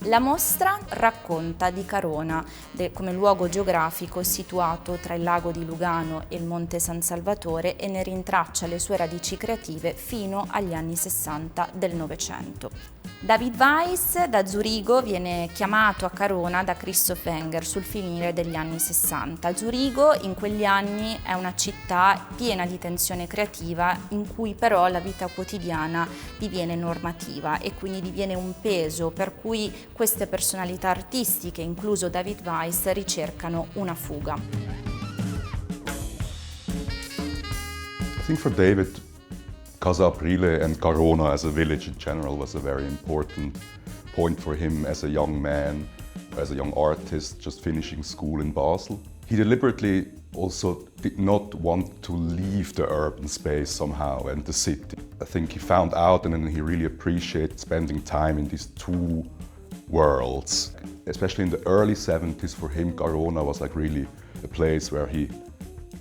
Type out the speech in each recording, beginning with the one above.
La mostra racconta di Carona come luogo geografico situato tra il lago di Lugano e il Monte San Salvatore e ne rintraccia le sue radici creative fino agli anni 60 del Novecento. David Weiss da Zurigo viene chiamato a Carona da Christoph Wenger sul finire degli anni 60. Zurigo in quegli anni è una città piena di tensione creativa in cui però la vita quotidiana diviene normativa e quindi diviene un peso, per cui queste personalità artistiche, incluso David Weiss, ricercano una fuga. I think for David, Casa Aprile and Carona as a village in general was a very important point for him as a young man, as a young artist just finishing school in Basel. He deliberately also did not want to leave the urban space somehow and the city. I think he found out and then he really appreciated spending time in these two worlds. Especially in the early 70s for him, Carona was like really a place where he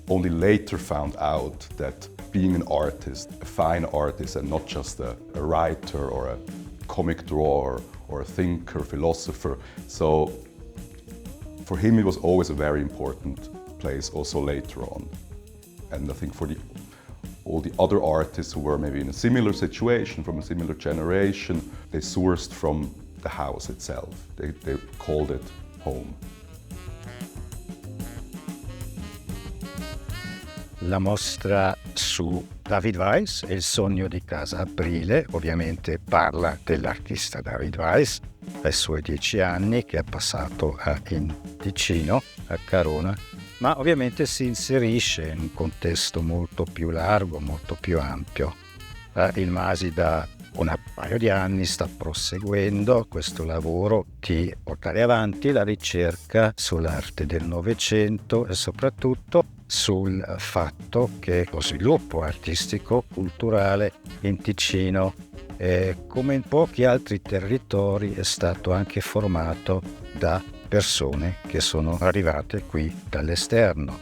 only later found out that being an artist, a fine artist and not just a writer or a comic drawer or a thinker, philosopher. So for him it was always a very important place also later on. And I think for all the other artists who were maybe in a similar situation, from a similar generation, they sourced from the house itself. They called it home. La mostra su David Weiss e il sogno di Casa Aprile ovviamente parla dell'artista David Weiss, ai suoi 10 anni che è passato in Ticino, a Carona, ma ovviamente si inserisce in un contesto molto più largo, molto più ampio. Il Masi da un paio di anni sta proseguendo questo lavoro di portare avanti la ricerca sull'arte del Novecento e soprattutto sul fatto che lo sviluppo artistico, culturale in Ticino, come in pochi altri territori, è stato anche formato da persone che sono arrivate qui dall'esterno.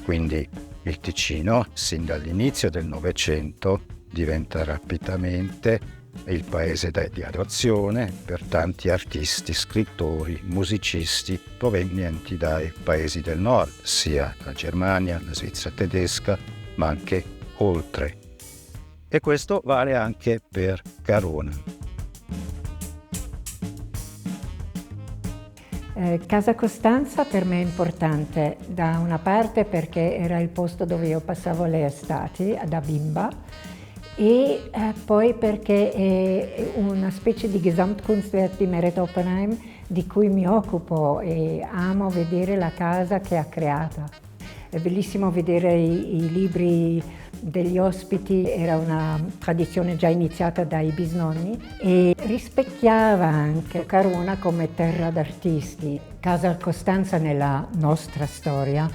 Quindi il Ticino, sin dall'inizio del Novecento, diventa rapidamente il paese di adozione per tanti artisti, scrittori, musicisti provenienti dai paesi del nord, sia la Germania, la Svizzera tedesca, ma anche oltre. E questo vale anche per Carona. Casa Costanza per me è importante, da una parte perché era il posto dove io passavo le estati da bimba, e poi perché è una specie di Gesamtkunstwerk di Meret Oppenheim di cui mi occupo e amo vedere la casa che ha creata. È bellissimo vedere i libri degli ospiti, era una tradizione già iniziata dai bisnonni e rispecchiava anche Carona come terra d'artisti. Casa Costanza nella nostra storia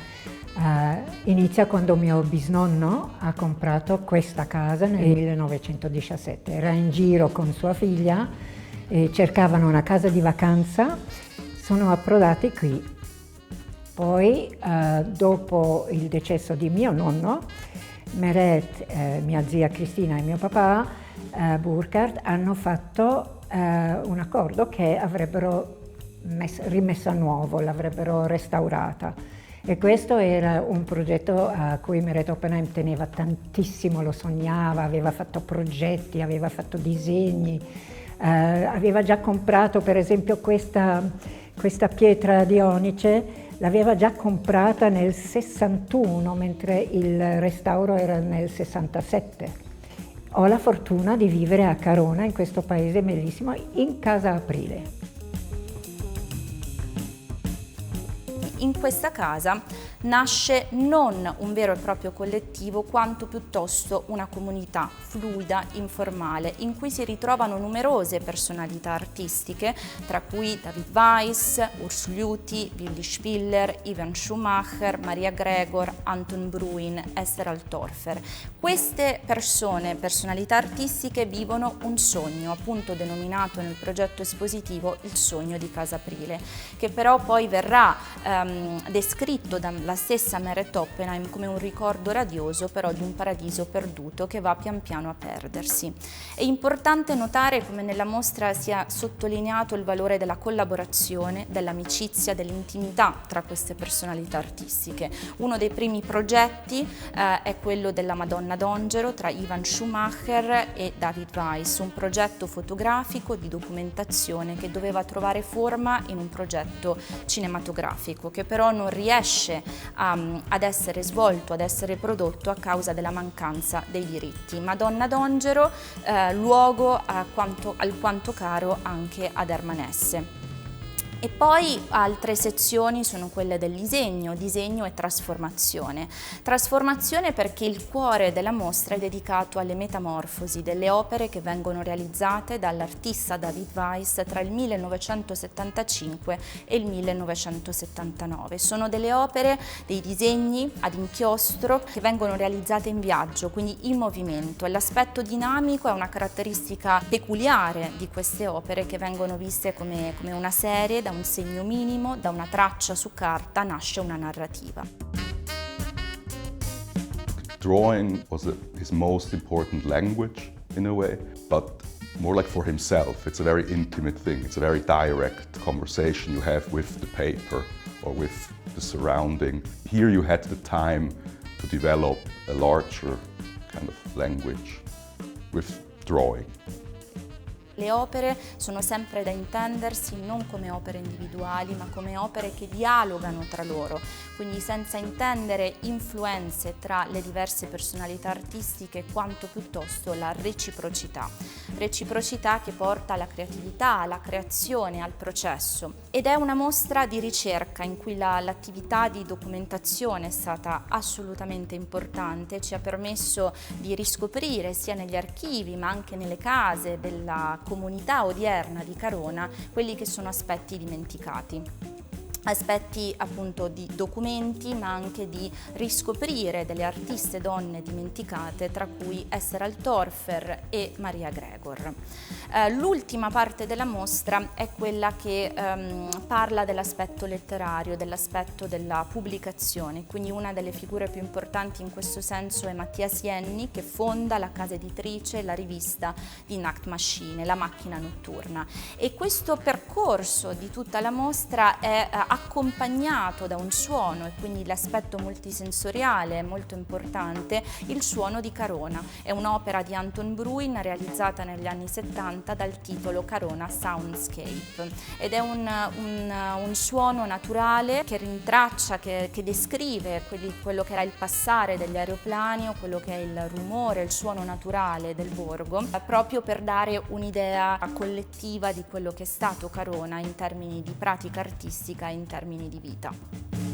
inizia quando mio bisnonno ha comprato questa casa nel 1917. Era in giro con sua figlia e cercavano una casa di vacanza, sono approdati qui. Poi, dopo il decesso di mio nonno, Meret, mia zia Cristina e mio papà, Burkhard, hanno fatto un accordo che avrebbero rimessa a nuovo, l'avrebbero restaurata. E questo era un progetto a cui Meret Oppenheim teneva tantissimo, lo sognava, aveva fatto progetti, aveva fatto disegni, aveva già comprato per esempio questa pietra di onice, l'aveva già comprata nel 61, mentre il restauro era nel 67. Ho la fortuna di vivere a Carona, in questo paese bellissimo, in Casa Aprile. In questa casa nasce non un vero e proprio collettivo, quanto piuttosto una comunità fluida, informale, in cui si ritrovano numerose personalità artistiche, tra cui David Weiss, Urs Ljuti, Willy Spiller, Ivan Schumacher, Maria Gregor, Anton Bruin, Esther Altorfer. Queste personalità artistiche, vivono un sogno, appunto denominato nel progetto espositivo il sogno di Casa Aprile, che però poi verrà descritto dalla la stessa Meret Oppenheim come un ricordo radioso però di un paradiso perduto che va pian piano a perdersi. È importante notare come nella mostra sia sottolineato il valore della collaborazione, dell'amicizia, dell'intimità tra queste personalità artistiche. Uno dei primi progetti è quello della Madonna d'Ongero tra Ivan Schumacher e David Weiss, un progetto fotografico di documentazione che doveva trovare forma in un progetto cinematografico, che però non riesce ad essere svolto, ad essere prodotto a causa della mancanza dei diritti. Madonna d'Ongero, luogo alquanto caro anche ad Hermanesse. E poi altre sezioni sono quelle del disegno e trasformazione. Trasformazione perché il cuore della mostra è dedicato alle metamorfosi delle opere che vengono realizzate dall'artista David Weiss tra il 1975 e il 1979. Sono delle opere, dei disegni ad inchiostro che vengono realizzate in viaggio, quindi in movimento, e l'aspetto dinamico è una caratteristica peculiare di queste opere che vengono viste come una serie. Da un segno minimo, da una traccia su carta nasce una narrativa. Drawing was his most important language in a way, but more like for himself. It's a very intimate thing. It's a very direct conversation you have with the paper or with the surrounding. Here you had the time to develop a larger kind of language with drawing. Le opere sono sempre da intendersi non come opere individuali, ma come opere che dialogano tra loro, quindi senza intendere influenze tra le diverse personalità artistiche, quanto piuttosto la reciprocità. Reciprocità che porta alla creatività, alla creazione, al processo. Ed è una mostra di ricerca in cui l'attività di documentazione è stata assolutamente importante, ci ha permesso di riscoprire sia negli archivi ma anche nelle case della comunità odierna di Carona quelli che sono aspetti dimenticati. Aspetti appunto di documenti ma anche di riscoprire delle artiste donne dimenticate, tra cui Esther Altorfer e Maria Gregor. L'ultima parte della mostra è quella che parla dell'aspetto letterario, dell'aspetto della pubblicazione, quindi una delle figure più importanti in questo senso è Mattias Jenny, che fonda la casa editrice, la rivista di Nachtmaschine, La macchina notturna, e questo percorso di tutta la mostra è accompagnato da un suono, e quindi l'aspetto multisensoriale è molto importante, il suono di Carona. È un'opera di Anton Bruin realizzata negli anni 70 dal titolo Carona Soundscape, ed è un suono naturale che rintraccia, che descrive quello che era il passare degli aeroplani o quello che è il rumore, il suono naturale del borgo, proprio per dare un'idea collettiva di quello che è stato Carona in termini di pratica artistica e in termini di vita.